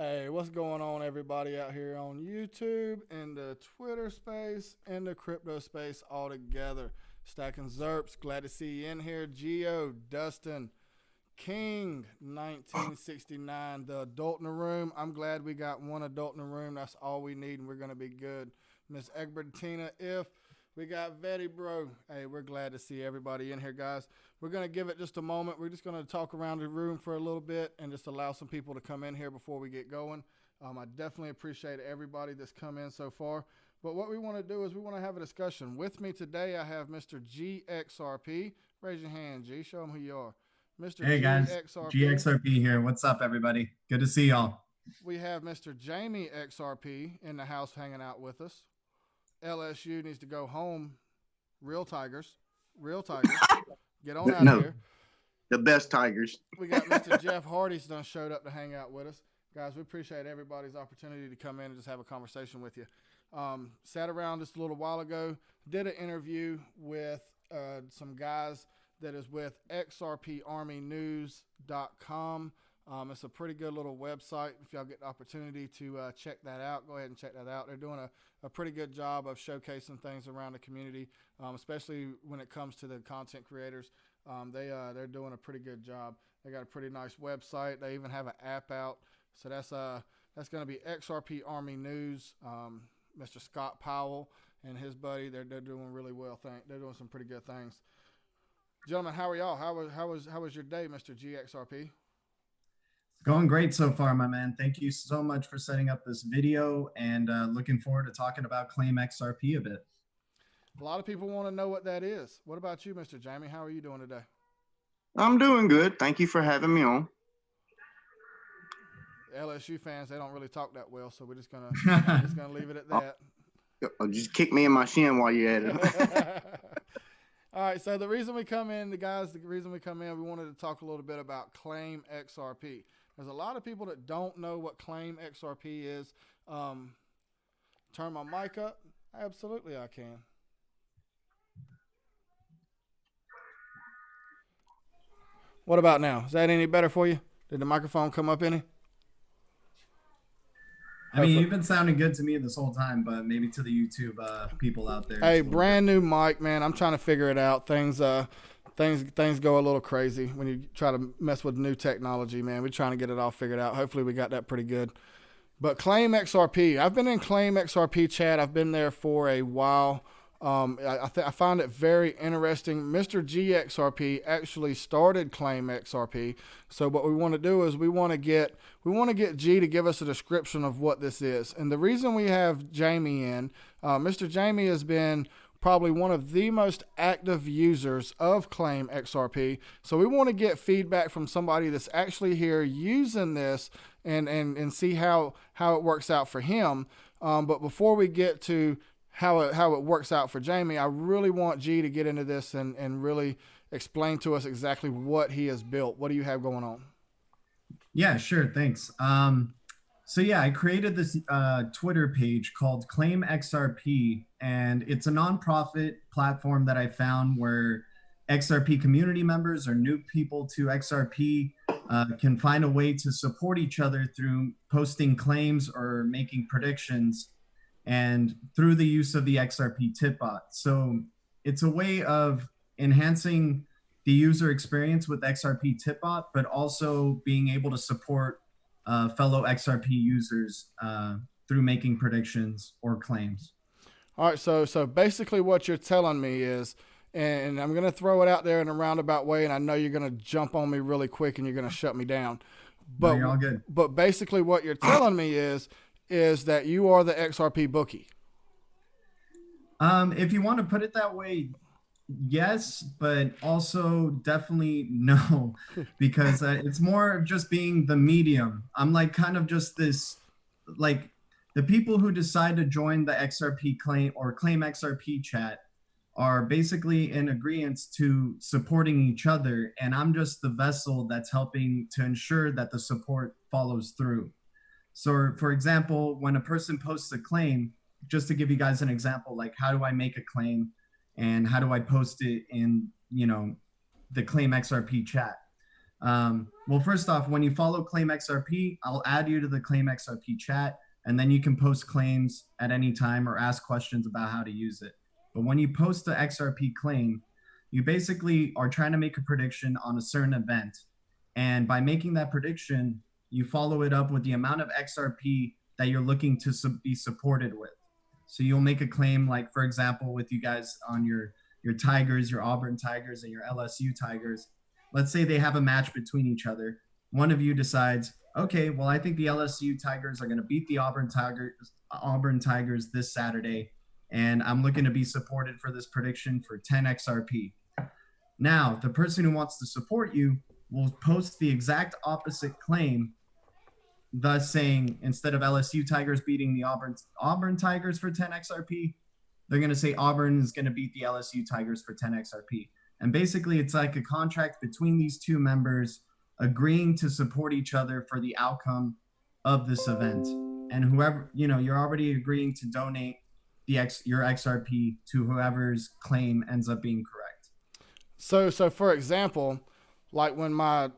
Hey, what's going on, everybody out here on YouTube, in the Twitter space, in the crypto space all together? Stacking Zerps, glad to see you in here. Geo, Dustin, King, 1969, the adult in the room. I'm glad we got one adult in the room. That's all we need, and we're going to be good. Miss Egbertina, if we got Vetty, bro. Hey, we're glad to see everybody in here, guys. We're going to give it just a moment. We're just going to talk around the room for a little bit and just allow some people to come in here before we get going. I definitely appreciate everybody that's come in so far. But what we want to do is we want to have a discussion. With me today, I have Mr. GXRP. Raise your hand, G. Show them who you are. Mr. Hey guys, GXRP here. What's up, everybody? Good to see y'all. We have Mr. Jamie XRP in the house hanging out with us. LSU needs to go home. Real Tigers. Get on out of here. The best Tigers. We got Mr. Jeff Hardy's done showed up to hang out with us. Guys, we appreciate everybody's opportunity to come in and just have a conversation with you. Sat around just a little while ago, did an interview with some guys that is with XRPArmyNews.com. It's a pretty good little website. If y'all get the opportunity to check that out, go ahead and check that out. They're doing a pretty good job of showcasing things around the community, especially when it comes to the content creators. They're doing a pretty good job. They got a pretty nice website. They even have an app out. So that's going to be XRP Army News. Mr. Scott Powell and his buddy, they're doing really well. They're doing some pretty good things. Gentlemen, how are y'all? How was your day, Mr. GXRP? Going great so far, my man. Thank you so much for setting up this video, and looking forward to talking about Claim XRP a bit. A lot of people want to know what that is. What about you, Mr. Jamie? How are you doing today? I'm doing good. Thank you for having me on. LSU fans, they don't really talk that well, so we're just gonna leave it at that. Just kick me in my shin while you're at it. All right, so the reason we come in, we wanted to talk a little bit about Claim XRP. There's a lot of people that don't know what Claim XRP is. Turn my mic up. Absolutely, I can. What about now? Is that any better for you? Did the microphone come up any? I mean, you've been sounding good to me this whole time, but maybe to the YouTube people out there. Hey, brand new mic, man. I'm trying to figure it out. Things go a little crazy when you try to mess with new technology, man. We're trying to get it all figured out. Hopefully we got that pretty good. But Claim XRP, I've been in Claim XRP chat. I've been there for a while. I find it very interesting. Mr. GXRP actually started Claim XRP. So what we want to do is we want to get G to give us a description of what this is. And the reason we have Jamie in, Mr. Jamie has been probably one of the most active users of Claim XRP. So we want to get feedback from somebody that's actually here using this and see how it works out for him. But before we get to how it works out for Jamie, I really want G to get into this and really explain to us exactly what he has built. What do you have going on? Yeah, sure. Thanks. So yeah, I created this Twitter page called Claim XRP, and it's a nonprofit platform that I found where XRP community members or new people to XRP can find a way to support each other through posting claims or making predictions, and through the use of the XRP tip bot. So it's a way of enhancing the user experience with XRP tip bot, but also being able to support fellow XRP users through making predictions or claims. All right, so basically what you're telling me is, and I'm going to throw it out there in a roundabout way, and I know you're going to jump on me really quick and you're going to shut me down. But no, you're all good. But basically what you're telling me is that you are the XRP bookie. If you want to put it that way, yes, but also definitely no, because it's more of just being the medium. I'm like kind of just this, like the people who decide to join the XRP Claim XRP chat are basically in agreement to supporting each other. And I'm just the vessel that's helping to ensure that the support follows through. So for example, when a person posts a claim, just to give you guys an example, like how do I make a claim and how do I post it in, the Claim XRP chat? Well, first off, when you follow Claim XRP, I'll add you to the Claim XRP chat, and then you can post claims at any time or ask questions about how to use it. But when you post the XRP claim, you basically are trying to make a prediction on a certain event. And by making that prediction, you follow it up with the amount of XRP that you're looking to be supported with. So you'll make a claim, like, for example, with you guys on your Tigers, your Auburn Tigers and your LSU Tigers. Let's say they have a match between each other. One of you decides, okay, well, I think the LSU Tigers are going to beat the Auburn Tigers this Saturday, and I'm looking to be supported for this prediction for 10 XRP. Now, the person who wants to support you will post the exact opposite claim, thus saying, instead of LSU Tigers beating the Auburn Tigers for 10 XRP, they're going to say Auburn is going to beat the LSU Tigers for 10 XRP. And basically, it's like a contract between these two members agreeing to support each other for the outcome of this event. And whoever, you're already agreeing to donate your XRP to whoever's claim ends up being correct. So for example, like when my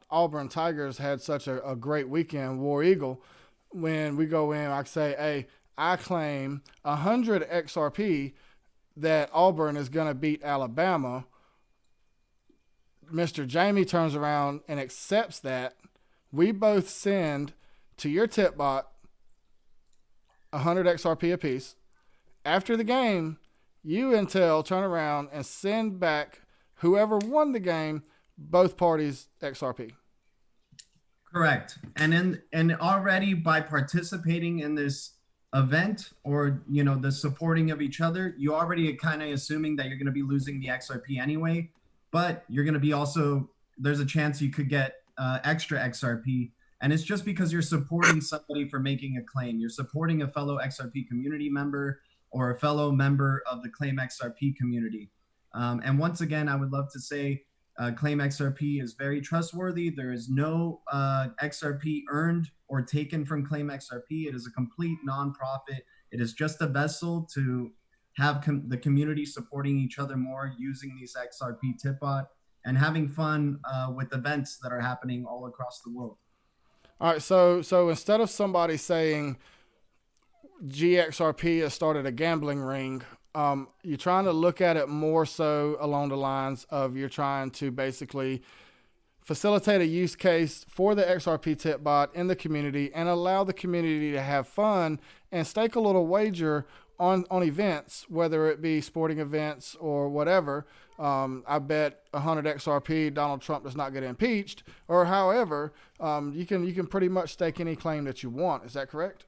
Auburn Tigers had such a great weekend, War Eagle, when we go in, I say, hey, I claim 100 XRP that Auburn is going to beat Alabama. Mr. Jamie turns around and accepts that. We both send to your tip bot 100 XRP apiece. After the game, you, Intel, turn around and send back whoever won the game, both parties XRP. Correct. And already by participating in this event, or the supporting of each other, you already kind of assuming that you're going to be losing the XRP anyway, but you're going to be also, there's a chance you could get extra XRP, and it's just because you're supporting somebody for making a claim. You're supporting a fellow XRP community member or a fellow member of the Claim XRP community. And once again, I would love to say Claim XRP is very trustworthy. There is no XRP earned or taken from Claim XRP. It is a complete nonprofit. It is just a vessel to have the community supporting each other more, using these XRP tip bot and having fun with events that are happening all across the world. All right, so instead of somebody saying GXRP has started a gambling ring, you're trying to look at it more so along the lines of you're trying to basically facilitate a use case for the XRP tip bot in the community and allow the community to have fun and stake a little wager on events, whether it be sporting events or whatever. I bet 100 XRP Donald Trump does not get impeached, or however, you can pretty much stake any claim that you want. Is that correct?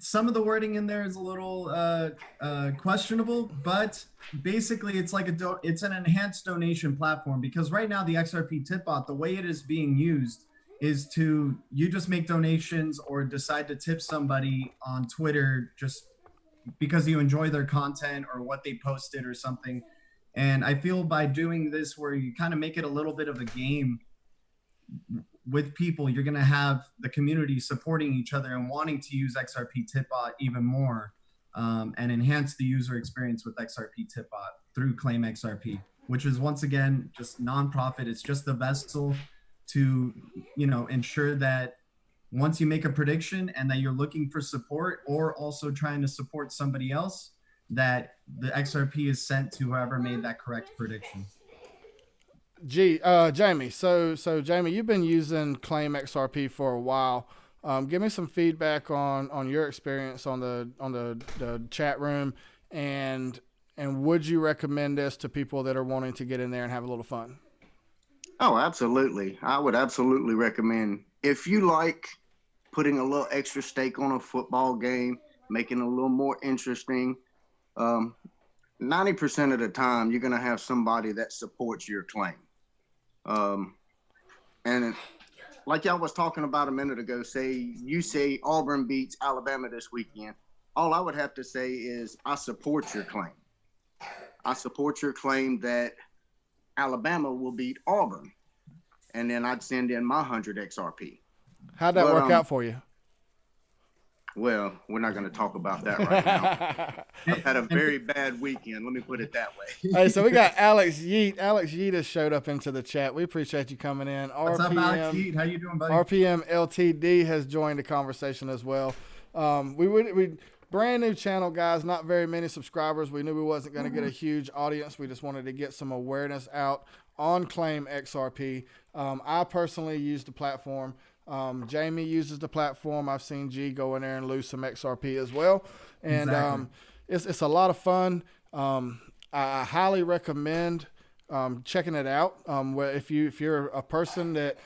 Some of the wording in there is a little questionable, but basically it's like it's an enhanced donation platform, because right now the XRP tip bot, the way it is being used is you just make donations or decide to tip somebody on Twitter just because you enjoy their content or what they posted or something. And I feel by doing this, where you kind of make it a little bit of a game with people, you're going to have the community supporting each other and wanting to use XRP tip bot even more, and enhance the user experience with XRP tip bot through Claim XRP, which is once again just nonprofit. It's just a vessel to ensure that once you make a prediction and that you're looking for support or also trying to support somebody else, that the XRP is sent to whoever made that correct prediction. Jamie. So Jamie, you've been using Claim XRP for a while. Give me some feedback on your experience on the chat room, and would you recommend this to people that are wanting to get in there and have a little fun? Oh, absolutely. I would absolutely recommend. If you like putting a little extra stake on a football game, making it a little more interesting, 90% of the time you're going to have somebody that supports your claim. And like y'all was talking about a minute ago, say Auburn beats Alabama this weekend. All I would have to say is I support your claim. I support your claim that Alabama will beat Auburn. And then I'd send in my 100 XRP. How'd that work out for you? Well, we're not going to talk about that right now. I've had a very bad weekend. Let me put it that way. Hey, so we got Alex Yeet. Alex Yeet has showed up into the chat. We appreciate you coming in. What's up, Alex Yeet? How you doing, buddy? RPM LTD has joined the conversation as well. We brand new channel, guys. Not very many subscribers. We knew we wasn't going to get a huge audience. We just wanted to get some awareness out on Claim XRP. I personally use the platform. Jamie uses the platform. I've seen G go in there and lose some XRP as well. And exactly. It's a lot of fun. I highly recommend checking it out. If you're a person that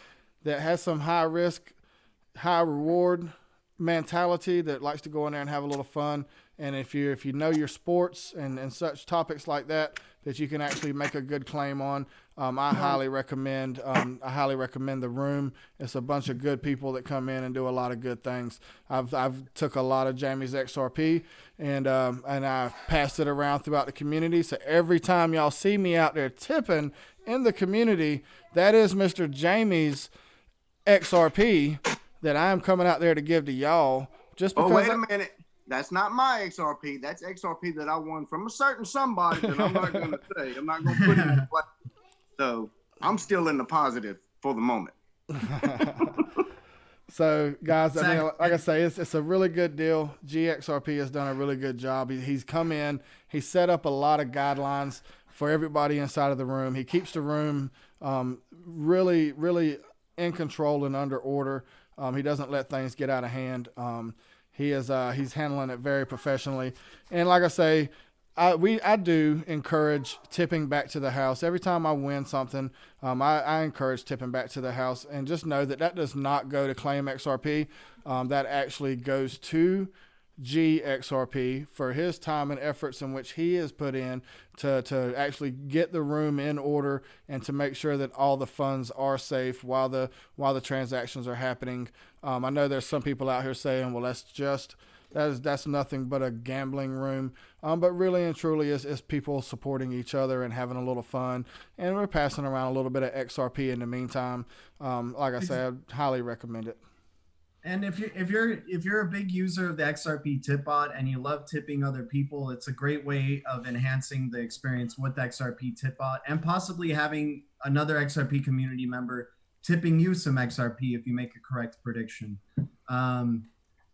has some high risk, high reward mentality, that likes to go in there and have a little fun, and if you know your sports and such topics like that you can actually make a good claim on, I highly recommend the room. It's a bunch of good people that come in and do a lot of good things. I've took a lot of Jamie's XRP and I've passed it around throughout the community. So every time y'all see me out there tipping in the community, that is Mr. Jamie's XRP that I'm coming out there to give to y'all. Just because. Oh, wait a minute. That's not my XRP. That's XRP that I won from a certain somebody that I'm not going to say. I'm not going to put it in the play. So I'm still in the positive for the moment. So, guys, I mean, like I say, it's a really good deal. GXRP has done a really good job. He's come in. He set up a lot of guidelines for everybody inside of the room. He keeps the room really, really in control and under order. He doesn't let things get out of hand. He's handling it very professionally. And like I say, I do encourage tipping back to the house. Every time I win something, I encourage tipping back to the house. And just know that does not go to Claim XRP. That actually goes to GXRP for his time and efforts in which he has put in to actually get the room in order and to make sure that all the funds are safe while the transactions are happening. I know there's some people out here saying, well, that's nothing but a gambling room. But really and truly is people supporting each other and having a little fun. And we're passing around a little bit of XRP in the meantime. Like I said, I'd highly recommend it. And if you're a big user of the XRP tip bot and you love tipping other people, it's a great way of enhancing the experience with XRP tip bot and possibly having another XRP community member tipping you some XRP if you make a correct prediction. And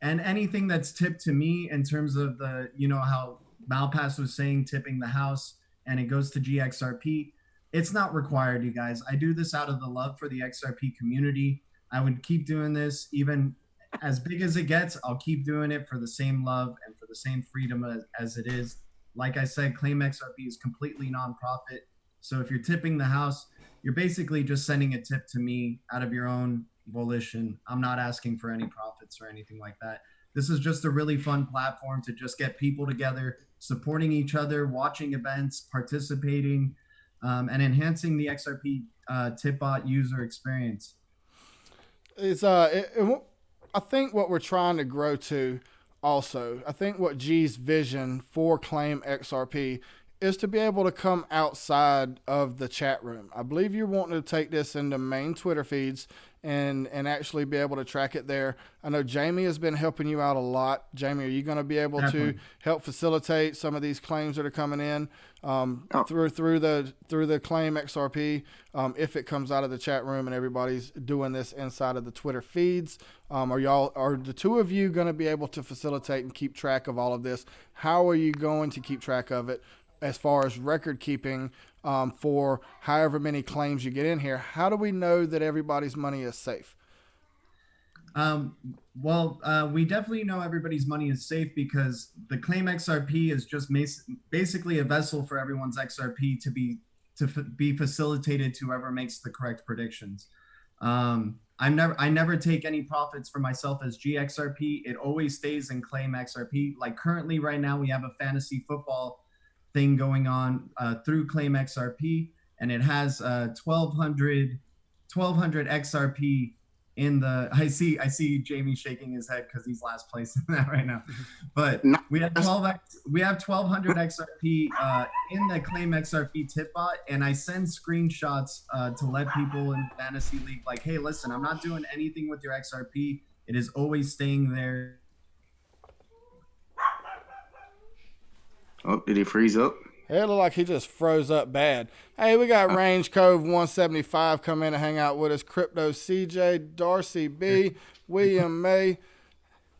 anything that's tipped to me in terms of how Malpass was saying, tipping the house, and it goes to GXRP, it's not required, you guys. I do this out of the love for the XRP community. I would keep doing this, even as big as it gets. I'll keep doing it for the same love and for the same freedom as it is. Like I said, Claim XRP is completely nonprofit. So if you're tipping the house, you're basically just sending a tip to me out of your own volition. I'm not asking for any profits or anything like that. This is just a really fun platform to just get people together, supporting each other, watching events, participating, and enhancing the XRP tip bot user experience. I think what we're trying to grow to also, I think what G's vision for Claim XRP is to be able to come outside of the chat room. I believe you're wanting to take this into main Twitter feeds and actually be able to track it there. I know Jamie has been helping you out a lot. Jamie, are you going to be able to help facilitate some of these claims that are coming in through the Claim XRP if it comes out of the chat room and everybody's doing this inside of the Twitter feeds? Are the two of you going to be able to facilitate and keep track of all of this? How are you going to keep track of it as far as record keeping for however many claims you get in here? How do we know that everybody's money is safe? We definitely know everybody's money is safe because the Claim XRP is just basically a vessel for everyone's XRP to be facilitated to whoever makes the correct predictions. I never take any profits for myself as GXRP. It always stays in Claim XRP. Like currently right now we have a fantasy football thing going on through Claim XRP, and it has 1,200 XRP in the. I see Jamie shaking his head because he's last place in that right now. But we have 1,200 XRP in the Claim XRP tip bot, and I send screenshots to let people in Fantasy League like, hey, listen, I'm not doing anything with your XRP. It is always staying there. Oh, did he freeze up? It looked like he just froze up bad. Hey, we got Range Cove 175 come in and hang out with us. Crypto CJ, Darcy B, William May.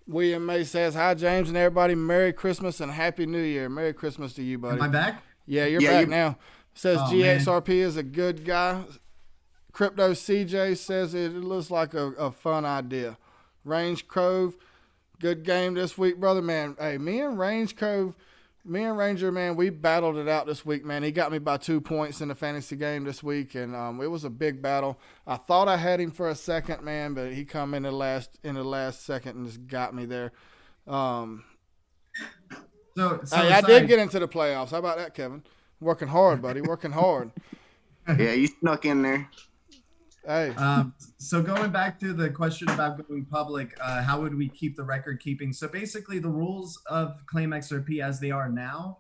William May says, hi, James and everybody. Merry Christmas and Happy New Year. Merry Christmas to you, buddy. Am I back? Yeah, you're back now. Says GXRP man. is a good guy. Crypto CJ says it looks like a fun idea. Range Cove, good game this week, brother, man. Hey, me and Ranger, man, we battled it out this week, man. He got me by 2 points in the fantasy game this week, and it was a big battle. I thought I had him for a second, man, but he come in the last second and just got me there. So I did get into the playoffs. How about that, Kevin? Working hard, buddy. Working hard. Yeah, you snuck in there. Hey. So going back to the question about going public, how would we keep the record keeping? So basically the rules of Claim XRP as they are now,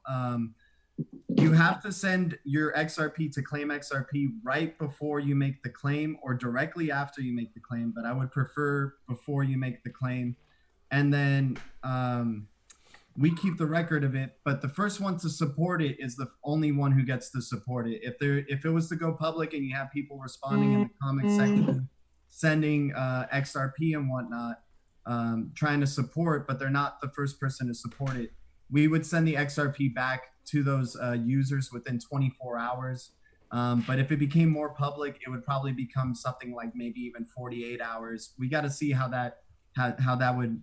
you have to send your XRP to Claim XRP right before you make the claim or directly after you make the claim, but I would prefer before you make the claim. And then we keep the record of it, but the first one to support it is the only one who gets to support it. If it was to go public and you have people responding in the comment section, sending XRP and whatnot, trying to support, but they're not the first person to support it, we would send the XRP back to those users within 24 hours. But if it became more public, it would probably become something like maybe even 48 hours. We got to see how that would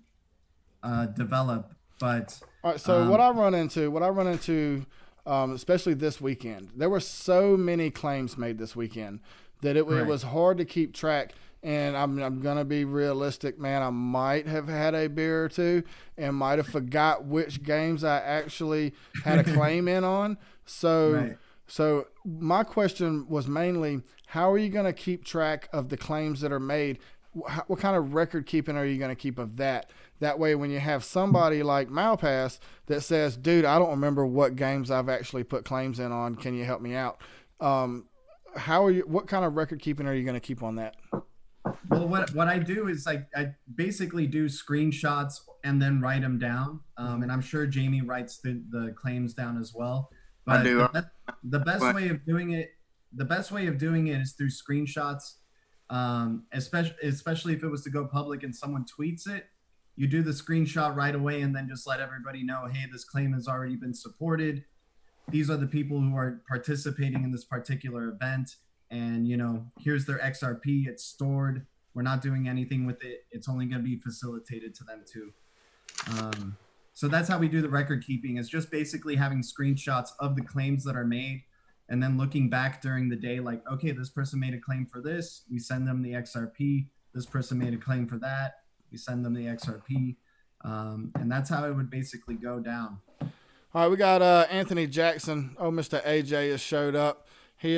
develop. But all right, so what I run into, especially this weekend, there were so many claims made this weekend that it was hard to keep track. And I'm gonna be realistic, man. I might have had a beer or two and might have forgot which games I actually had a claim in on. So my question was mainly, how are you gonna keep track of the claims that are made? What kind of record keeping are you going to keep of that? That way, when you have somebody like Malpass that says, dude, I don't remember what games I've actually put claims in on. Can you help me out? What kind of record keeping are you going to keep on that? Well, what I do is I basically do screenshots and then write them down. And I'm sure Jamie writes the claims down as well. But I do. The best way of doing it is through screenshots. Especially if it was to go public and someone tweets it, you do the screenshot right away and then just let everybody know, hey, this claim has already been supported. These are the people who are participating in this particular event, and here's their XRP. It's stored. We're not doing anything with it. It's only going to be facilitated to them too. So that's how we do the record keeping, is just basically having screenshots of the claims that are made. And then looking back during the day, like, okay, this person made a claim for this, we send them the XRP. This person made a claim for that, we send them the XRP. And that's how it would basically go down. All right, we got Anthony Jackson. Oh, Mr. AJ has showed up. He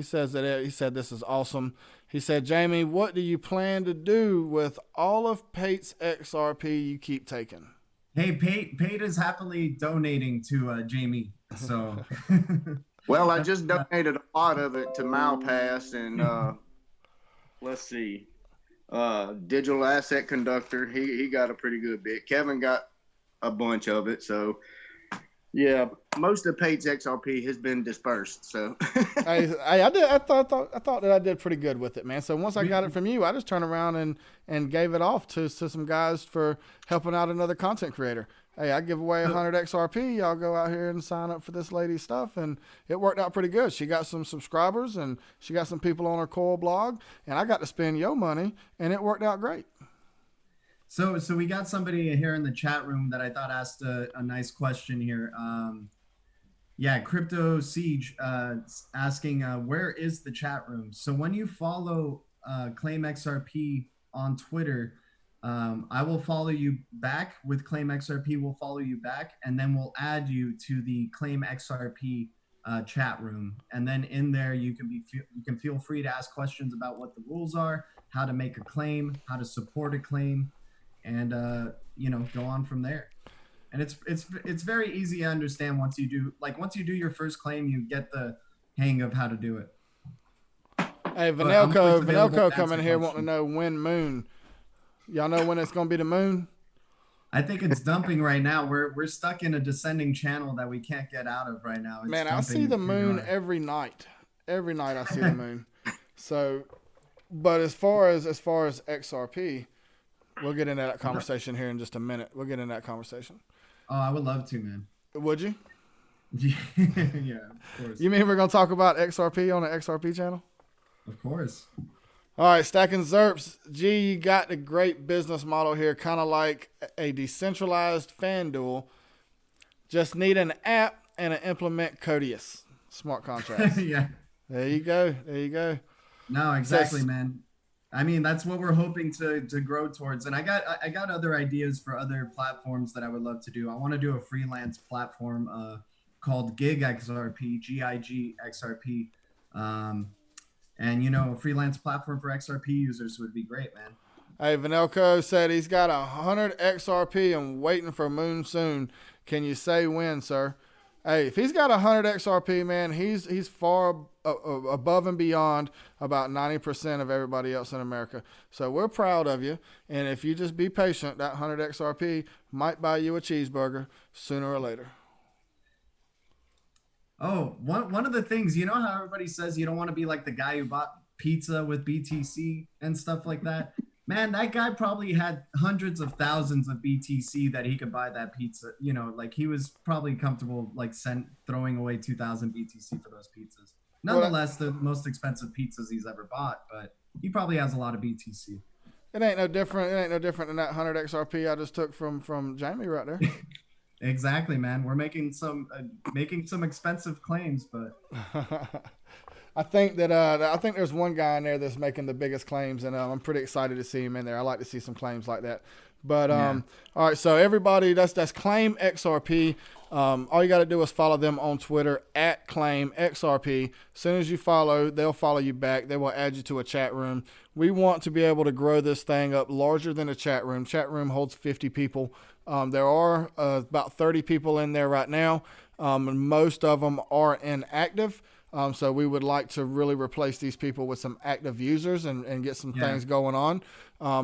says that he said this is awesome. He said, Jamie, what do you plan to do with all of Pate's XRP you keep taking? Hey, Pate is happily donating to Jamie. So... Well, I just donated a lot of it to Malpass and let's see, Digital Asset Conductor. He got a pretty good bit. Kevin got a bunch of it. So yeah, most of Pate's XRP has been dispersed. So I thought that I did pretty good with it, man. So once I got it from you, I just turned around and gave it off to some guys for helping out another content creator. Hey, I give away 100 XRP. Y'all go out here and sign up for this lady's stuff. And it worked out pretty good. She got some subscribers and she got some people on her Coil blog. And I got to spend your money and it worked out great. So we got somebody here in the chat room that I thought asked a nice question here. Crypto Siege asking, where is the chat room? So when you follow Claim XRP on Twitter, I will follow you back with Claim XRP. We'll follow you back, and then we'll add you to the Claim XRP chat room. And then in there, you can feel free to ask questions about what the rules are, how to make a claim, how to support a claim, and go on from there. And it's very easy to understand once you do your first claim, you get the hang of how to do it. Hey, Vanelco coming here wanting to know when moon. Y'all know when it's going to be the moon? I think it's dumping right now. We're stuck in a descending channel that we can't get out of right now. It's Man, I see dumping the too moon dry. every night. Every night I see the moon. So, but as far as XRP, we'll get into that conversation here in just a minute. We'll get into that conversation. Oh, I would love to, man. Would you? Yeah, of course. You mean we're gonna talk about XRP on the XRP channel? Of course. All right, Stacking Zerps. G, you got the great business model here, kind of like a decentralized FanDuel. Just need an app and an implement Codius smart contracts. Yeah. There you go. There you go. No, exactly, man. I mean, that's what we're hoping to grow towards. And I got other ideas for other platforms that I would love to do. I want to do a freelance platform called GXRP, GIGXRP. And a freelance platform for XRP users would be great, man. Hey, Elko said he's got 100 XRP and waiting for Moon soon. Can you say when, sir? Hey, if he's got 100 XRP, man, he's far above and beyond about 90% of everybody else in America. So we're proud of you. And if you just be patient, that 100 XRP might buy you a cheeseburger sooner or later. Oh, one of the things, how everybody says you don't want to be like the guy who bought pizza with BTC and stuff like that? Man, that guy probably had hundreds of thousands of BTC that he could buy that pizza. Like he was probably comfortable like throwing away 2,000 BTC for those pizzas. Nonetheless, the most expensive pizzas he's ever bought, but he probably has a lot of BTC. It ain't no different. It ain't no different than that 100 XRP I just took from Jamie right there. Exactly, man. We're making some expensive claims, but I think there's one guy in there that's making the biggest claims, and I'm pretty excited to see him in there. I like to see some claims like that. But all right, so everybody, that's Claim XRP. All you got to do is follow them on Twitter at Claim XRP. As soon as you follow, they'll follow you back. They will add you to a chat room. We want to be able to grow this thing up larger than a chat room. Chat room holds 50 people. There are about 30 people in there right now. And most of them are inactive. So we would like to really replace these people with some active users and get some things going on.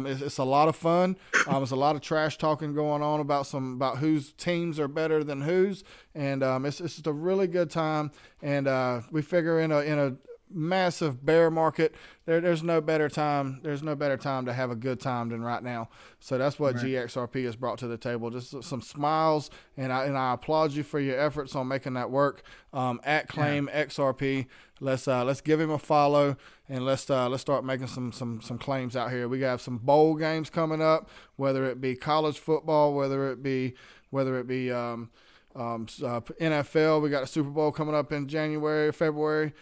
It's a lot of fun. There's a lot of trash talking going on about whose teams are better than whose, and it's just a really good time. And we figure in a massive bear market, there's no better time. There's no better time to have a good time than right now. So that's what GXRP has brought to the table. Just some smiles, and I applaud you for your efforts on making that work. At Claim XRP, let's give him a follow, and let's start making some claims out here. We have some bowl games coming up, whether it be college football, whether it be NFL. We got a Super Bowl coming up in January, February.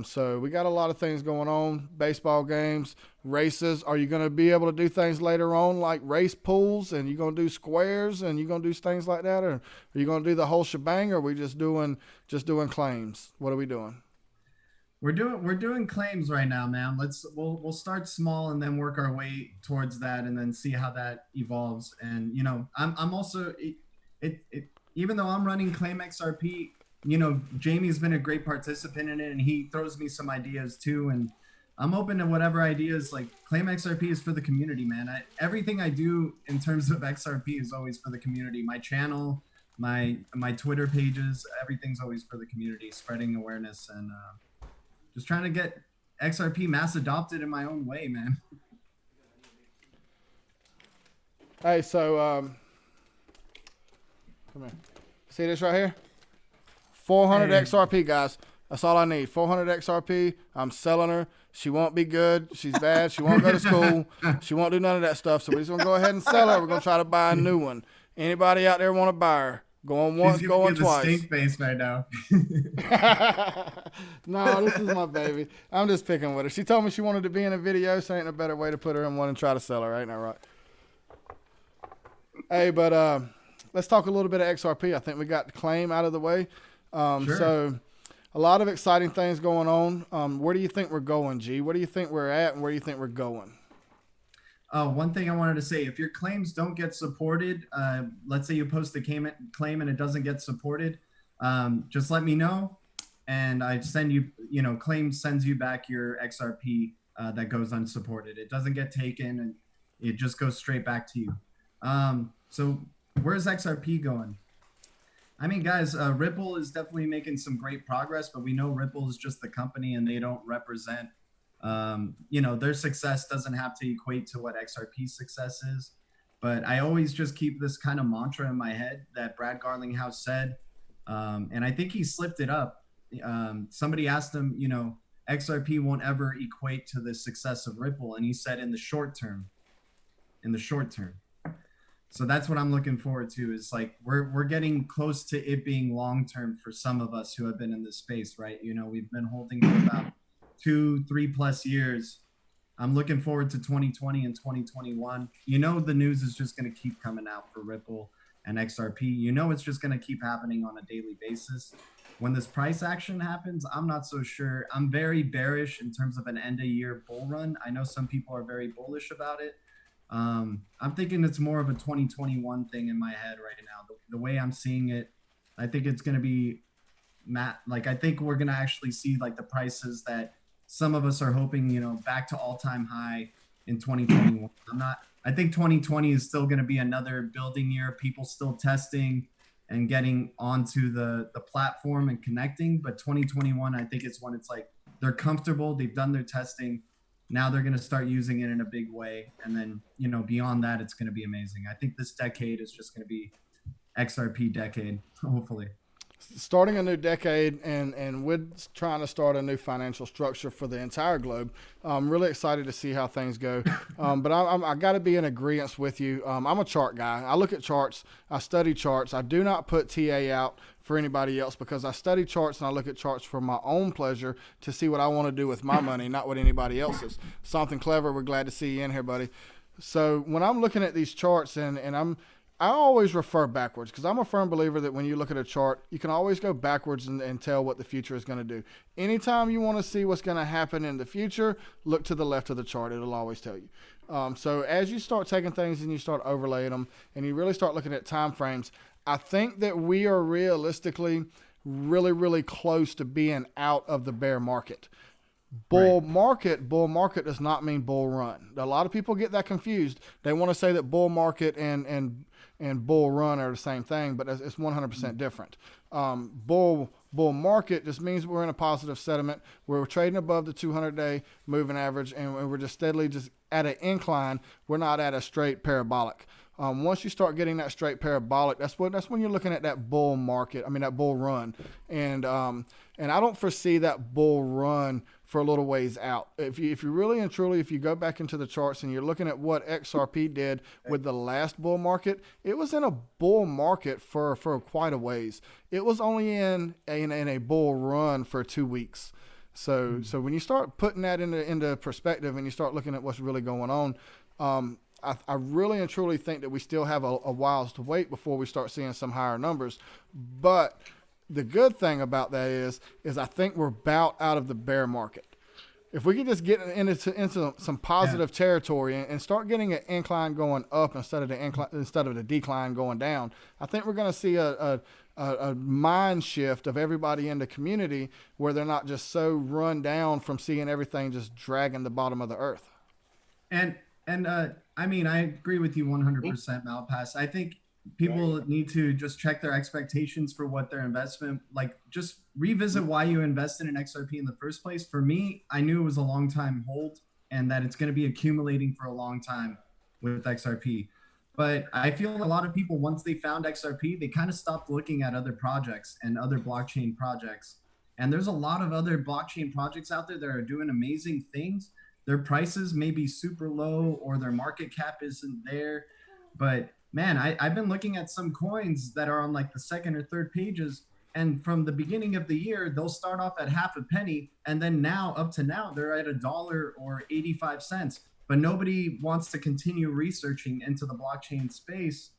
So we got a lot of things going on. Baseball games, races. Are you going to be able to do things later on like race pools, and you going to do squares, and you going to do things like that, or are you going to do the whole shebang, or are we just doing claims? What are we doing? We're doing claims right now, man. We'll start small and then work our way towards that, and then see how that evolves. And I'm also even though I'm running Claim XRP, Jamie's been a great participant in it, and he throws me some ideas too. And I'm open to whatever ideas. Like Claim XRP is for the community, man. Everything I do in terms of XRP is always for the community. My channel, my Twitter pages, everything's always for the community, spreading awareness and just trying to get XRP mass adopted in my own way, man. Hey, so come here. See this right here? 400 XRP, guys. That's all I need. 400 XRP. I'm selling her. She won't be good. She's bad. She won't go to school. She won't do none of that stuff. So we're just going to go ahead and sell her. We're going to try to buy a new one. Anybody out there want to buy her? Going once, going twice. Stink face right now. No, this is my baby. I'm just picking with her. She told me she wanted to be in a video, so ain't a better way to put her in one and try to sell her. Ain't that right? Hey, but let's talk a little bit of XRP. I think we got the claim out of the way. Sure. So a lot of exciting things going on. Where do you think we're going, G? Where do you think we're at, and where do you think we're going? One thing I wanted to say, if your claims don't get supported, let's say you post a claim and it doesn't get supported, just let me know, and I send you, claim sends you back your XRP that goes unsupported. It doesn't get taken, and it just goes straight back to you. So where's XRP going? I mean, guys, Ripple is definitely making some great progress, but we know Ripple is just the company and they don't represent, their success doesn't have to equate to what XRP success is. But I always just keep this kind of mantra in my head that Brad Garlinghouse said, and I think he slipped it up. Somebody asked him, XRP won't ever equate to the success of Ripple, and he said in the short term. In the short term. So that's what I'm looking forward to, is like we're getting close to it being long term for some of us who have been in this space, right? We've been holding for about 2-3+ years. I'm looking forward to 2020 and 2021. The news is just going to keep coming out for Ripple and XRP. It's just going to keep happening on a daily basis. When this price action happens, I'm not so sure. I'm very bearish in terms of an end of year bull run. I know some people are very bullish about it. I'm thinking it's more of a 2021 thing in my head right now. The way I'm seeing it, I think it's going to be I think we're going to actually see like the prices that some of us are hoping, back to all-time high in 2021. I think 2020 is still going to be another building year, people still testing and getting onto the platform and connecting. But 2021, I think it's when it's like they're comfortable, they've done their testing. Now they're going to start using it in a big way. And then, beyond that, it's going to be amazing. I think this decade is just going to be XRP decade, hopefully. Starting a new decade, and with trying to start a new financial structure for the entire globe. I'm really excited to see how things go. But I got to be in agreement with you. I'm a chart guy. I look at charts. I study charts. I do not put TA out for anybody else because I study charts and I look at charts for my own pleasure to see what I want to do with my money, not what anybody else's. Something clever. We're glad to see you in here, buddy. So when I'm looking at these charts I always refer backwards because I'm a firm believer that when you look at a chart, you can always go backwards and tell what the future is going to do. Anytime you want to see what's going to happen in the future, look to the left of the chart. It'll always tell you. So as you start taking things and you start overlaying them and you really start looking at time frames, I think that we are realistically really, really close to being out of the bear market. Bull market does not mean bull run. A lot of people get that confused. They want to say that bull market and bull run are the same thing, but it's 100% different. Bull market just means we're in a positive sentiment. We're trading above the 200-day moving average, and we're just steadily just at an incline. We're not at a straight parabolic. Once you start getting that straight parabolic, that's when you're looking at that bull market. I mean that bull run, and I don't foresee that bull run for a little ways out. If you really and truly, if you go back into the charts and you're looking at what XRP did with the last bull market, it was in a bull market for quite a ways. It was only in a bull run for 2 weeks. So when you start putting that into perspective and you start looking at what's really going on, I really and truly think that we still have a while to wait before we start seeing some higher numbers. But the good thing about that is I think we're about out of the bear market. If we can just get into some positive territory and start getting an incline going up instead of the decline going down, I think we're going to see a mind shift of everybody in the community where they're not just so run down from seeing everything just dragging the bottom of the earth. And I mean, I agree with you 100%, Malpass. I think people need to just check their expectations for what their investment, like just revisit why you invested in XRP in the first place. For me, I knew it was a long time hold and that it's going to be accumulating for a long time with XRP. But I feel a lot of people, once they found XRP, they kind of stopped looking at other projects and other blockchain projects. And there's a lot of other blockchain projects out there that are doing amazing things. Their prices may be super low or their market cap isn't there. But man, I've been looking at some coins that are on like the second or third pages. And from the beginning of the year, they'll start off at half a penny. And then up to now, they're at $1 or 85 cents. But nobody wants to continue researching into the blockchain space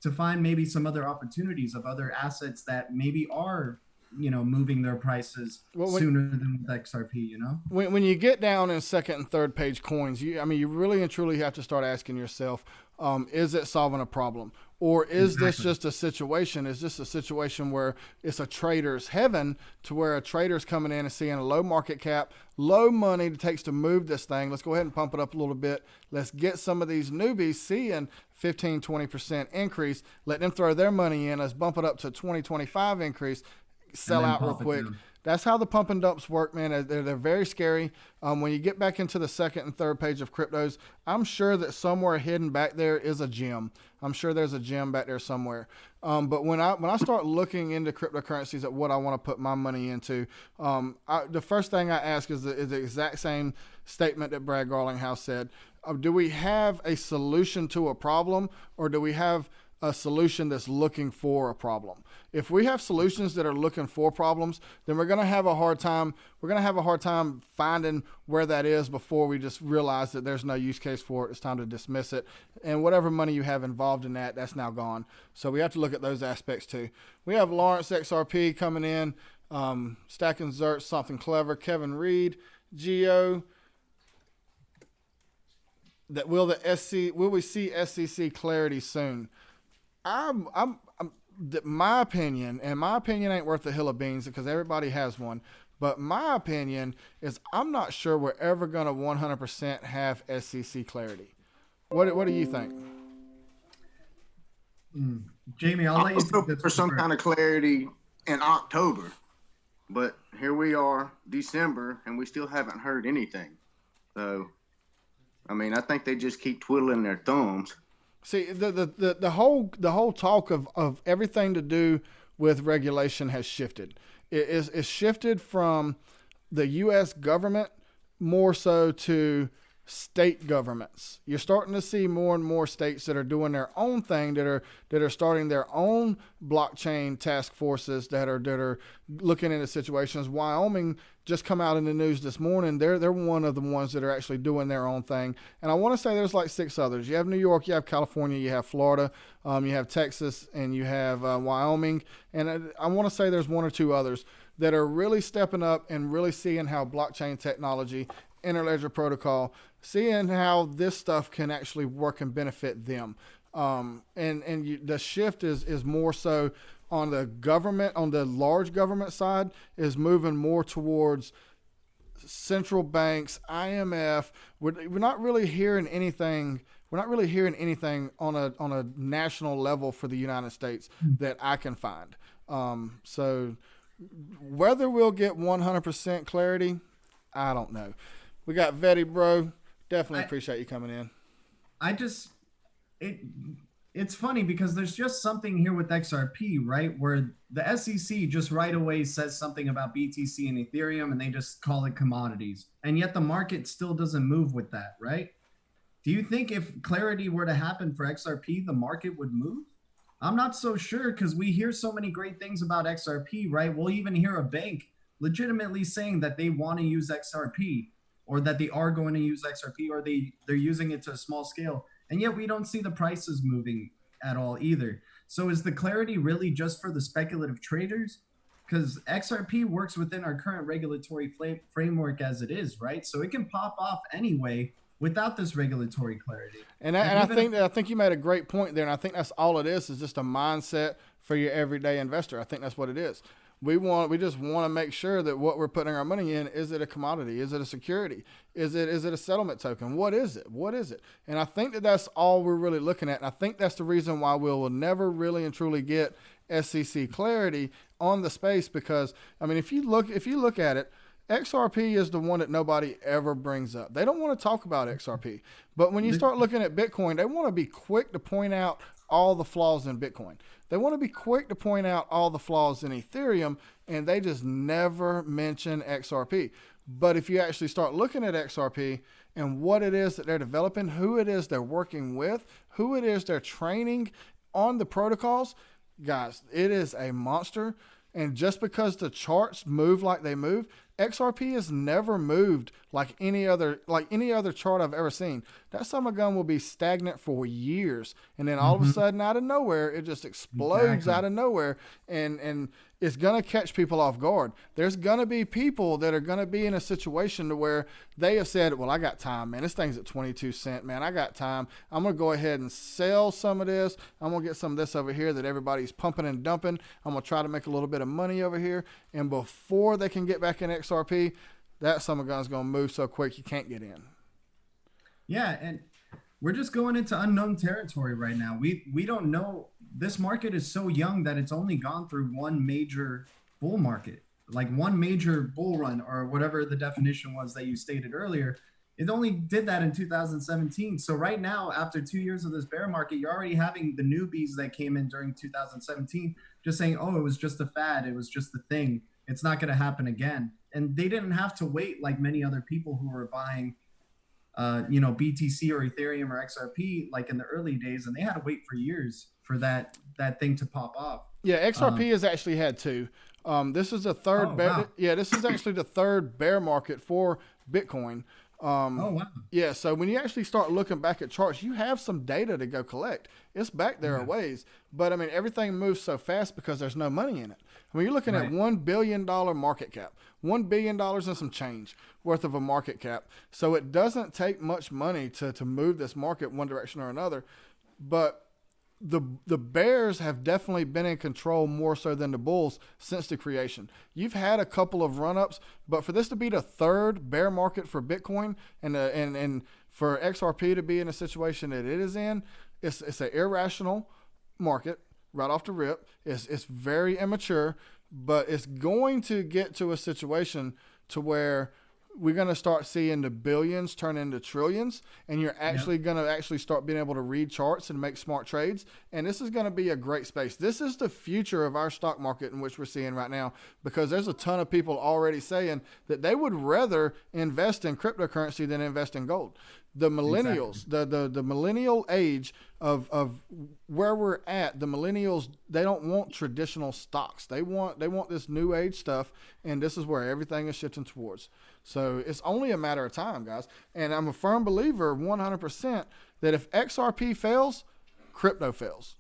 to find maybe some other opportunities of other assets that maybe are moving their prices sooner than with XRP, When you get down in second and third page coins, you really and truly have to start asking yourself, is it solving a problem? Or is this just a situation? Is this a situation where it's a trader's heaven, to where a trader's coming in and seeing a low market cap, low money it takes to move this thing? Let's go ahead and pump it up a little bit. Let's get some of these newbies seeing 15, 20% increase. Let them throw their money in. Let's bump it up to 20, 25 increase. Sell out real quick. That's how the pump and dumps work, man. They're very scary. When you get back into the second and third page of cryptos, I'm sure that somewhere hidden back there is a gem. I'm sure there's a gem back there somewhere. But when I start looking into cryptocurrencies at what I want to put my money into, the first thing I ask is the exact same statement that Brad Garlinghouse said. Do we have a solution to a problem, or do we have a solution that's looking for a problem? If we have solutions that are looking for problems, then we're going to have a hard time. We're going to have a hard time finding where that is before we just realize that there's no use case for it. It's time to dismiss it. And whatever money you have involved in that, that's now gone. So we have to look at those aspects too. We have Lawrence XRP coming in, Stacking Zert, Something Clever, Kevin Reed, Geo. That will we see SEC clarity soon? My opinion ain't worth a hill of beans, because everybody has one. But my opinion is I'm not sure we're ever going to 100% have SEC clarity. What do you think? Jamie, I'll let you take this for some kind of clarity in October. But here we are, December, and we still haven't heard anything. So, I think they just keep twiddling their thumbs. See, the whole talk of everything to do with regulation has shifted. It's shifted from the U.S. government more so to state governments. You're starting to see more and more states that are doing their own thing, that are starting their own blockchain task forces that are looking into situations. Wyoming just come out in the news this morning. They're one of the ones that are actually doing their own thing. And I want to say there's like 6 others. You have New York, you have California, you have Florida, you have Texas, and you have Wyoming. And I want to say there's 1 or 2 others that are really stepping up and really seeing how blockchain technology, interledger protocol, seeing how this stuff can actually work and benefit them. The shift is more so on the government, on the large government side, is moving more towards central banks, IMF. We're not really hearing anything. We're not really hearing anything on a national level for the United States that I can find. So whether we'll get 100% clarity, I don't know. We got Vetty, bro. Definitely appreciate you coming in. It's funny because there's just something here with XRP, right? Where the SEC just right away says something about BTC and Ethereum, and they just call it commodities. And yet the market still doesn't move with that, right? Do you think if clarity were to happen for XRP, the market would move? I'm not so sure, because we hear so many great things about XRP, right? We'll even hear a bank legitimately saying that they want to use XRP, or that they are going to use XRP, or they're using it to a small scale. And yet we don't see the prices moving at all either. So is the clarity really just for the speculative traders? Because XRP works within our current regulatory framework as it is, right? So it can pop off anyway without this regulatory clarity. And I think you made a great point there. And I think that's all it is just a mindset for your everyday investor. I think that's what it is. We just want to make sure that what we're putting our money in, is it a commodity? Is it a security? Is it a settlement token? What is it? And I think that's all we're really looking at. And I think that's the reason why we'll never really and truly get SEC clarity on the space, because if you look at it, XRP is the one that nobody ever brings up. They don't want to talk about XRP. But when you start looking at Bitcoin, they want to be quick to point out all the flaws in Bitcoin. They want to be quick to point out all the flaws in Ethereum, and they just never mention XRP. But if you actually start looking at XRP and what it is that they're developing, who it is they're working with, who it is they're training on the protocols, guys, it is a monster. And just because the charts move like they move, XRP has never moved like any other chart I've ever seen. That summer gun will be stagnant for years, and then all of a sudden, out of nowhere, it just explodes out of nowhere, and it's gonna catch people off guard. There's gonna be people that are gonna be in a situation to where they have said, "Well, I got time, man. This thing's at 22 cents, man. I got time. I'm gonna go ahead and sell some of this. I'm gonna get some of this over here that everybody's pumping and dumping. I'm gonna try to make a little bit of money over here." And before they can get back in XRP, that summer gun's gonna move so quick you can't get in. Yeah, and we're just going into unknown territory right now. We don't know. This market is so young that it's only gone through one major bull market, like one major bull run, or whatever the definition was that you stated earlier. It only did that in 2017. So right now, after 2 years of this bear market, you're already having the newbies that came in during 2017 just saying, "Oh, it was just a fad. It was just a thing. It's not going to happen again." And they didn't have to wait like many other people who were buying BTC or Ethereum or XRP like in the early days, and they had to wait for years for that thing to pop off. Yeah, XRP has actually had two. This is the third this is actually the third bear market for Bitcoin. Wow. Yeah, so when you actually start looking back at charts, you have some data to go collect. It's back there a ways, but I mean, everything moves so fast because there's no money in it. I mean, you're looking at $1 billion market cap, $1 billion and some change worth of a market cap. So it doesn't take much money to move this market one direction or another, but the bears have definitely been in control more so than the bulls since the creation. You've had a couple of run-ups, but for this to be the third bear market for Bitcoin and for XRP to be in a situation that it is in, it's an irrational market right off the rip. It's very immature, but it's going to get to a situation to where we're going to start seeing the billions turn into trillions, and you're actually going to actually start being able to read charts and make smart trades. And this is going to be a great space. This is the future of our stock market in which we're seeing right now, because there's a ton of people already saying that they would rather invest in cryptocurrency than invest in gold. The millennials, the millennial age of where we're at, the millennials, they don't want traditional stocks. They want this new age stuff, and this is where everything is shifting towards. So it's only a matter of time, guys. And I'm a firm believer, 100%, that if XRP fails, crypto fails.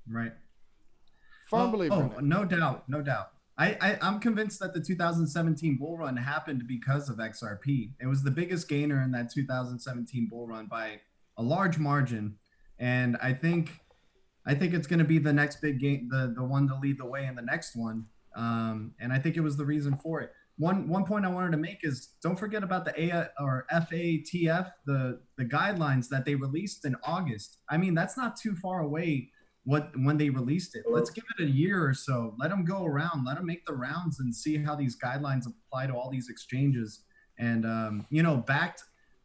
Right. Firm believer. In it. No doubt. I'm convinced that the 2017 bull run happened because of XRP. It was the biggest gainer in that 2017 bull run by a large margin. And I think it's going to be the next big game, the one to lead the way in the next one. And I think it was the reason for it. One point I wanted to make is don't forget about the FATF, the guidelines that they released in August. I mean, that's not too far away when they released it. Let's give it a year or so. Let them go around, let them make the rounds and see how these guidelines apply to all these exchanges. And, Backed,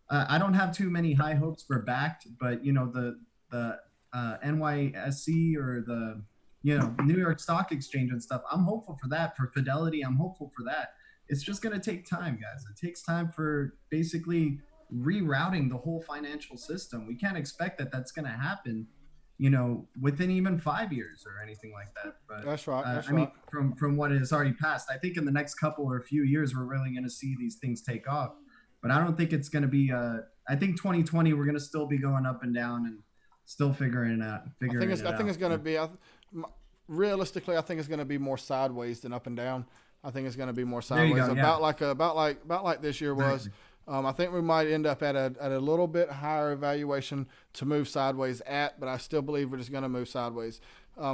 I don't have too many high hopes for Backed, but, the NYSE or the, New York Stock Exchange and stuff, I'm hopeful for that. For Fidelity, I'm hopeful for that. It's just going to take time, guys. It takes time for basically rerouting the whole financial system. We can't expect that that's going to happen, within even 5 years or anything like that. But that's right. I mean, from what has already passed, I think in the next couple or few years, we're really going to see these things take off. But I don't think it's going to be, I think 2020, we're going to still be going up and down and still figuring it out. I think it's going to be, realistically, I think it's going to be more sideways than up and down. I think it's going to be more sideways, about like this year was. I think we might end up at a little bit higher evaluation to move sideways at, but I still believe we're just going to move sideways.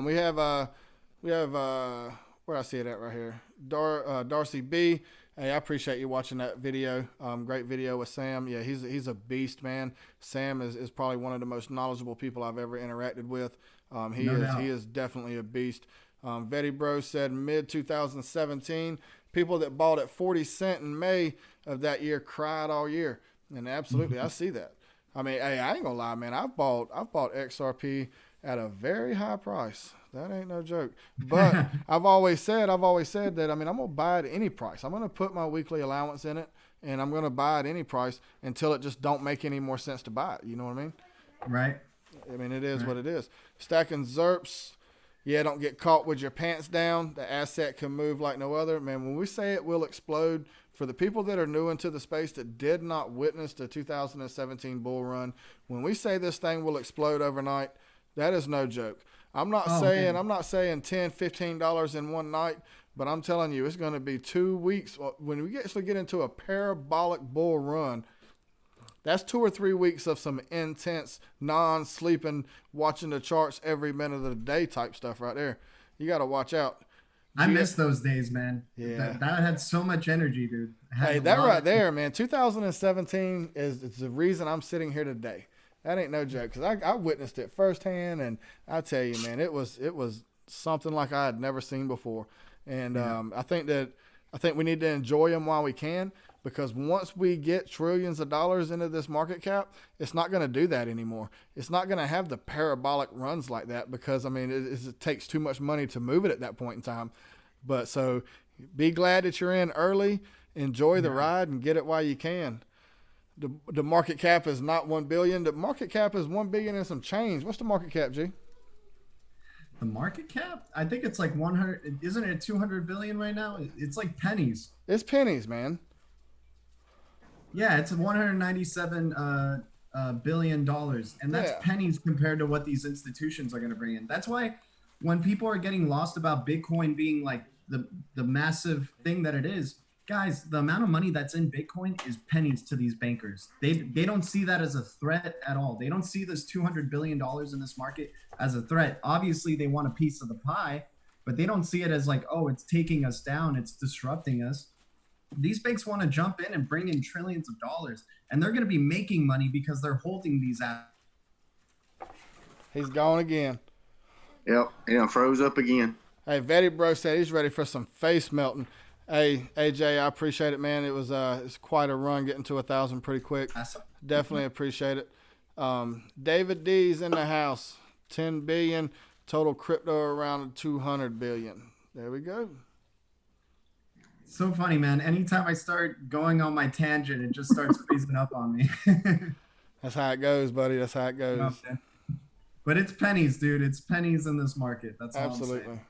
We have where I see it at right here, Darcy B. Hey, I appreciate you watching that video. Great video with Sam. Yeah, he's a beast, man. Sam is probably one of the most knowledgeable people I've ever interacted with. He is definitely a beast. Vetty Bro said mid-2017, people that bought at 40 cents in May of that year cried all year. And absolutely, I see that. I mean, hey, I ain't gonna lie, man. I've bought XRP at a very high price. That ain't no joke. But I've always said that, I mean, I'm gonna buy it at any price. I'm gonna put my weekly allowance in it, and I'm gonna buy at any price until it just don't make any more sense to buy it. You know what I mean? Right. I mean, it is what it is. Stacking ZERPs. Yeah, don't get caught with your pants down. The asset can move like no other. Man, when we say it will explode For the people that are new into the space that did not witness the 2017 bull run, when we say this thing will explode overnight, that is no joke. I'm not saying $10, $15 in one night, but I'm telling you, it's going to be 2 weeks. When we actually get into a parabolic bull run, that's 2 or 3 weeks of some intense, non-sleeping, watching the charts every minute of the day type stuff right there. You got to watch out. I miss those days, man. Yeah. That had so much energy, dude. Hey, that right there, man. 2017 is the reason I'm sitting here today. That ain't no joke, because I witnessed it firsthand, and I tell you, man, it was something like I had never seen before. And I think we need to enjoy them while we can, because once we get trillions of dollars into this market cap, it's not going to do that anymore. It's not going to have the parabolic runs like that, because, I mean, it takes too much money to move it at that point in time. But so be glad that you're in early, enjoy the ride, and get it while you can. The market cap is not 1 billion. The market cap is 1 billion and some change. What's the market cap, G? The market cap? I think it's like 100. Isn't it 200 billion right now? It's like pennies. It's pennies, man. Yeah, it's $197 billion dollars, and that's pennies compared to what these institutions are going to bring in. That's why when people are getting lost about Bitcoin being like the massive thing that it is, guys, the amount of money that's in Bitcoin is pennies to these bankers. They don't see that as a threat at all. They don't see this $200 billion in this market as a threat. Obviously, they want a piece of the pie, but they don't see it as like, oh, it's taking us down, it's disrupting us. These banks want to jump in and bring in trillions of dollars, and they're going to be making money because they're holding these assets. He's gone again. Yep, froze up again. Hey, Vetty Bro said he's ready for some face melting. Hey, AJ, I appreciate it, man. It was it's quite a run getting to 1,000 pretty quick. Definitely appreciate it. David D's in the house. 10 billion total crypto around 200 billion. There we go. So funny, man. Anytime I start going on my tangent, it just starts freezing up on me. That's how it goes, buddy. That's how it goes. Okay. But it's pennies, dude. It's pennies in this market. That's all I'm saying.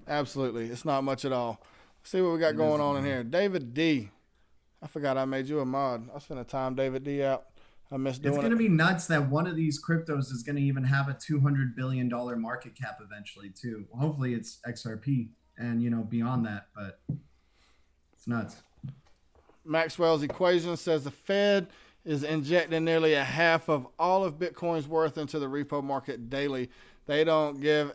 Absolutely. It's not much at all. Let's see what we got going on in here. David D. I forgot I made you a mod. I was going to time David D out. I missed doing it. It's going to be nuts that one of these cryptos is going to even have a $200 billion market cap eventually, too. Hopefully it's XRP and, beyond that, but it's nuts. Maxwells Equation says the Fed is injecting nearly a half of all of Bitcoin's worth into the repo market daily. They don't give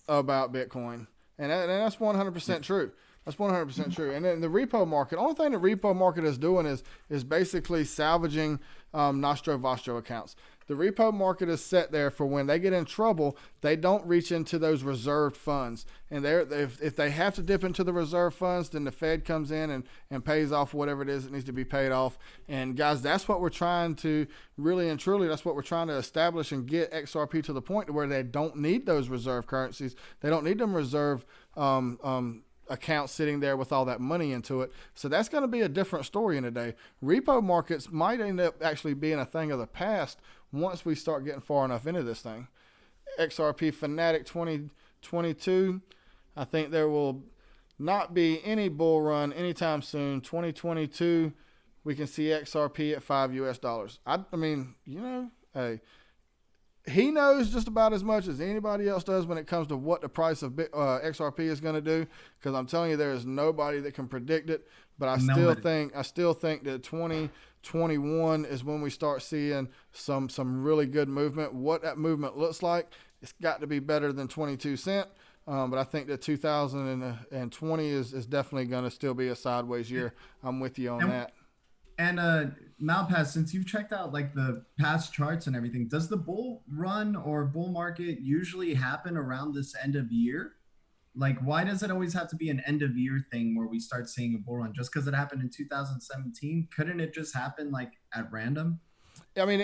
about Bitcoin. And that's 100% true. That's 100% true. And then the repo market, only thing the repo market is doing is basically salvaging Nostro Vostro accounts. The repo market is set there for when they get in trouble, they don't reach into those reserved funds. And if they have to dip into the reserve funds, then the Fed comes in and pays off whatever it is that needs to be paid off. And guys, that's what we're trying to really and truly, that's what we're trying to establish and get XRP to the point to where they don't need those reserve currencies. They don't need them reserve accounts sitting there with all that money into it. So that's going to be a different story in a day. Repo markets might end up actually being a thing of the past once we start getting far enough into this thing. XRP Fanatic 2022. I think there will not be any bull run anytime soon. 2022, we can see XRP at $5 US. I mean, hey, he knows just about as much as anybody else does when it comes to what the price of XRP is going to do. Because I'm telling you, there is nobody that can predict it. But I still think that 2021 is when we start seeing some really good movement. What that movement looks like, it's got to be better than 22 cents. But I think that 2020 is definitely going to still be a sideways year. I'm with you on that. And Malpass, since you've checked out like the past charts and everything, does the bull run or bull market usually happen around this end of year? Like, why does it always have to be an end of year thing where we start seeing a bull run? Just because it happened in 2017, couldn't it just happen like at random? I mean,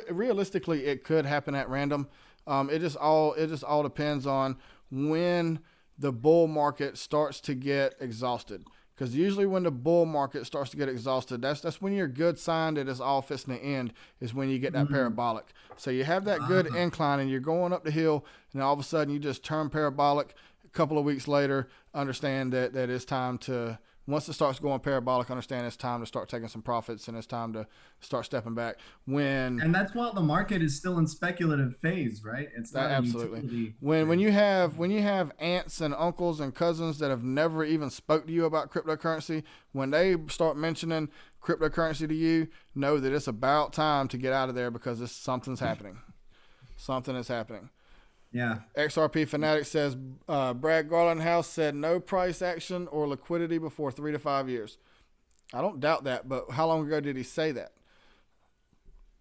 realistically, it could happen at random. It just all depends on when the bull market starts to get exhausted. Because usually when the bull market starts to get exhausted, that's when your good sign that it's all fixing to end is when you get that parabolic. So you have that good incline and you're going up the hill, and all of a sudden you just turn parabolic, a couple of weeks later, understand that it's time to, once it starts going parabolic, understand it's time to start taking some profits and it's time to start stepping back. And that's while the market is still in speculative phase, right? It's not absolutely. When you have aunts and uncles and cousins that have never even spoke to you about cryptocurrency, when they start mentioning cryptocurrency to you, know that it's about time to get out of there because something's happening. Something is happening. Yeah. XRP Fanatic says Brad Garlandhouse said no price action or liquidity before 3 to 5 years. I don't doubt that, but how long ago did he say that?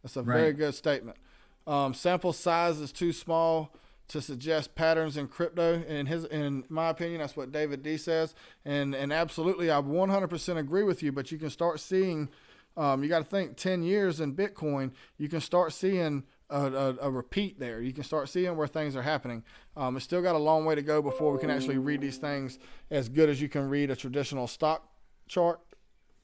That's a very good statement. Sample size is too small to suggest patterns in crypto. In my opinion, that's what David D says. And absolutely, I 100% agree with you, but you can start seeing, you got to think 10 years in Bitcoin, you can start seeing a repeat there. You can start seeing where things are happening. It's still got a long way to go before we can actually read these things as good as you can read a traditional stock chart,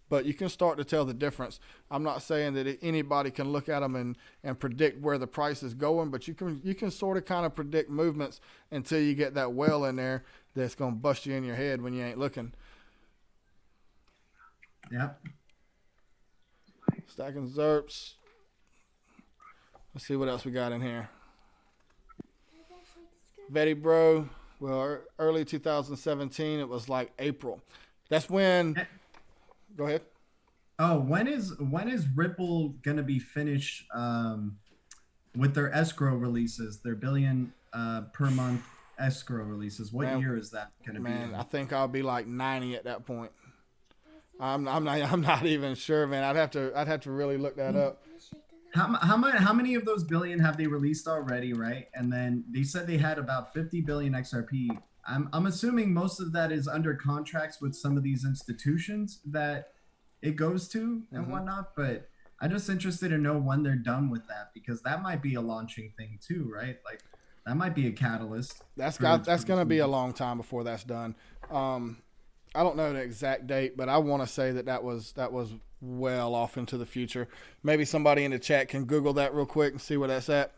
but you can start to tell the difference. I'm not saying that anybody can look at them and predict where the price is going, but you can sort of kind of predict movements until you get that well in there that's going to bust you in your head when you ain't looking. Yep. Stacking ZERPs. Let's see what else we got in here. Vetty Bro, well, early 2017, it was like April. That's when, go ahead. Oh, when is Ripple going to be finished with their escrow releases, their billion per month escrow releases? What year is that going to be? Man, I think I'll be like 90 at that point. I'm not even sure, man. I'd have to really look that up. How many of those billion have they released already, right? And then they said they had about 50 billion XRP. I'm assuming most of that is under contracts with some of these institutions that it goes to and whatnot. But I'm just interested to know when they're done with that, because that might be a launching thing too, right? Like that might be a catalyst. That's going to be a long time before that's done. I don't know the exact date, but I want to say that was well off into the future. Maybe somebody in the chat can Google that real quick and see where that's at.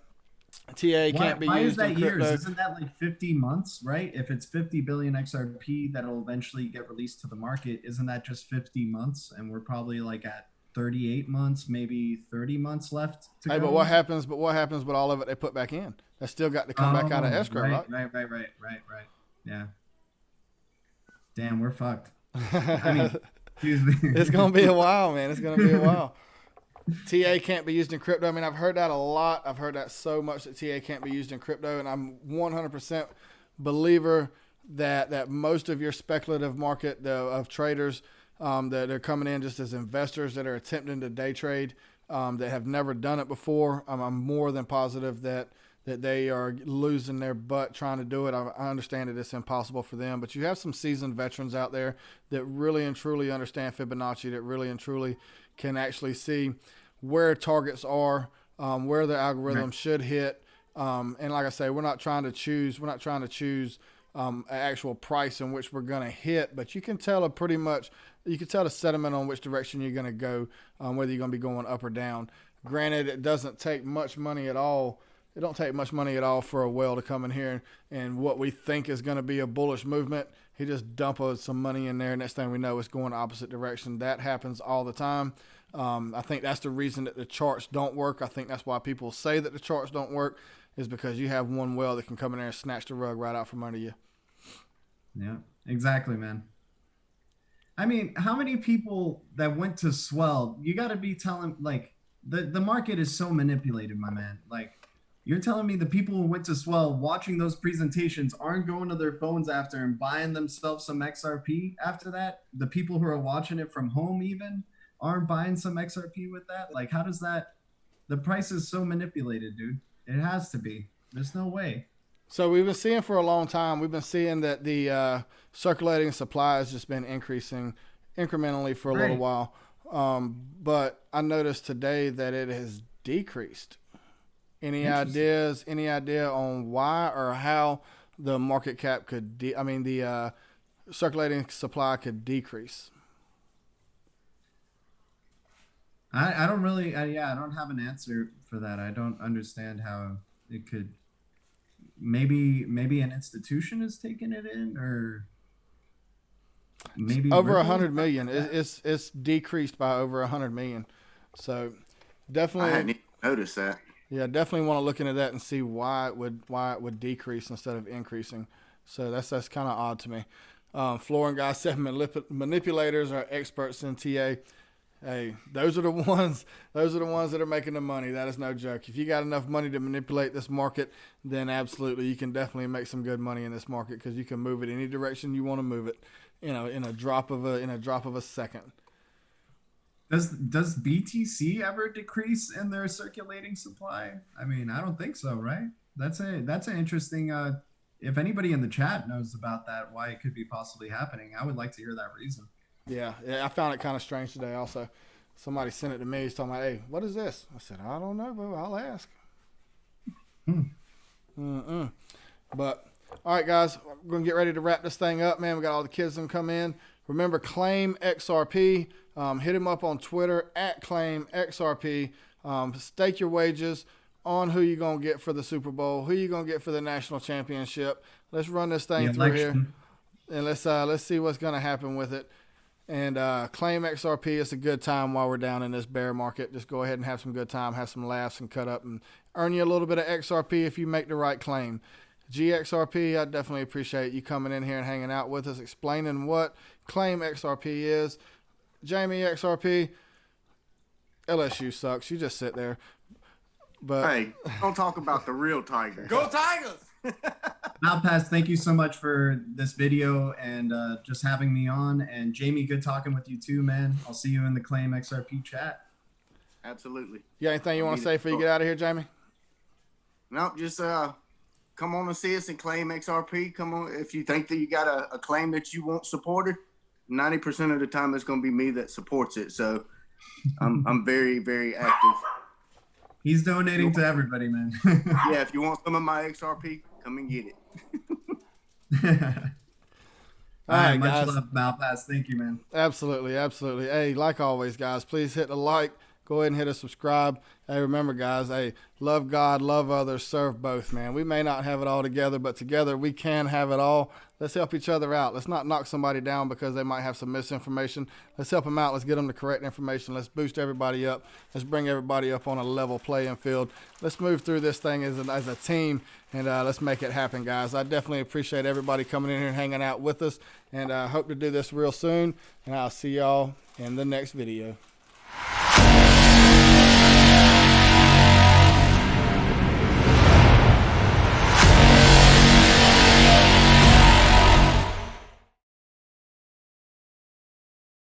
TA can't be used in crypto. Years? Isn't that like 50 months, right? If it's 50 billion XRP that'll eventually get released to the market, isn't that just 50 months? And we're probably like at 38 months, maybe 30 months left to go. But what happens with all of it they put back in? That's still got to come back out of escrow, right? Right. Yeah. Damn, we're fucked. I mean, excuse me. It's going to be a while, man. It's going to be a while. TA can't be used in crypto. I mean, I've heard that a lot. I've heard that so much that TA can't be used in crypto. And I'm 100% believer that most of your speculative market of traders that are coming in just as investors that are attempting to day trade that have never done it before, I'm more than positive that they are losing their butt trying to do it. I understand that it's impossible for them, but you have some seasoned veterans out there that really and truly understand Fibonacci, that really and truly can actually see where targets are, where the algorithm should hit. And like I say, we're not trying to choose an actual price in which we're going to hit, but you can tell you can tell the sentiment on which direction you're going to go, whether you're going to be going up or down. Granted, it doesn't take much money at all. It don't take much money at all for a whale to come in here and what we think is going to be a bullish movement, he just dumps some money in there. Next thing we know, it's going the opposite direction. That happens all the time. I think that's the reason that the charts don't work. I think that's why people say that the charts don't work, is because you have one whale that can come in there and snatch the rug right out from under you. Yeah, exactly, man. I mean, how many people that went to Swell, you got to be telling, like, the market is so manipulated, my man. Like, you're telling me the people who went to Swell watching those presentations aren't going to their phones after and buying themselves some XRP after that? The people who are watching it from home even aren't buying some XRP with that? Like, how does that, the price is so manipulated, dude. It has to be. There's no way. So we've been seeing for a long time, we've been seeing that the circulating supply has just been increasing incrementally for a little while. But I noticed today that it has decreased. Any idea on why or how the market cap could, the circulating supply could decrease? I don't really, I don't have an answer for that. I don't understand how it could maybe an institution is taking it in, or maybe over Ripple? 100 million. It's decreased by over 100 million. So definitely, I hadn't even noticed that. Yeah, definitely want to look into that and see why it would decrease instead of increasing. So that's kind of odd to me. Flooring guy said manipulators are experts in TA. Hey, those are the ones that are making the money. That is no joke. If you got enough money to manipulate this market, then absolutely you can definitely make some good money in this market, because you can move it any direction you want to move it, in a drop of a second. Does BTC ever decrease in their circulating supply? I mean, I don't think so, right? That's an interesting. If anybody in the chat knows about that, why it could be possibly happening, I would like to hear that reason. Yeah, I found it kind of strange today also. Somebody sent it to me. He's talking about, hey, what is this? I said, I don't know, but I'll ask. But, all right, guys, we're going to get ready to wrap this thing up, man. We got all the kids that come in. Remember, Claim XRP. Hit him up on Twitter at Claim XRP. Stake your wages on who you're going to get for the Super Bowl, who you're going to get for the national championship. Let's run this thing through here, and let's see what's going to happen with it. And Claim XRP is a good time while we're down in this bear market. Just go ahead and have some good time, have some laughs, and cut up and earn you a little bit of XRP if you make the right claim. GXRP, I definitely appreciate you coming in here and hanging out with us, explaining what Claim XRP is. Jamie XRP, LSU sucks. You just sit there. But hey, don't talk about the real Tigers. Go Tigers! Malpass, thank you so much for this video and just having me on. And Jamie, good talking with you too, man. I'll see you in the Claim XRP chat. Absolutely. You got anything you want to say before you get out of here, Jamie? Nope, just come on and see us in Claim XRP. Come on, if you think that you got a claim that you want supported, 90% of the time it's going to be me that supports it. So I'm very, very active. He's donating to everybody, man. Yeah, if you want some of my XRP, come and get it. All right, much guys. love, Malpass. Thank you, man. Absolutely, absolutely. Hey, like always, guys, please hit the like. Go ahead and hit a subscribe. Hey, remember, guys, hey, love God, love others, serve both, man. We may not have it all together, but together we can have it all. Let's help each other out. Let's not knock somebody down because they might have some misinformation. Let's help them out. Let's get them the correct information. Let's boost everybody up. Let's bring everybody up on a level playing field. Let's move through this thing as a team, and let's make it happen, guys. I definitely appreciate everybody coming in here and hanging out with us, and I hope to do this real soon, and I'll see y'all in the next video.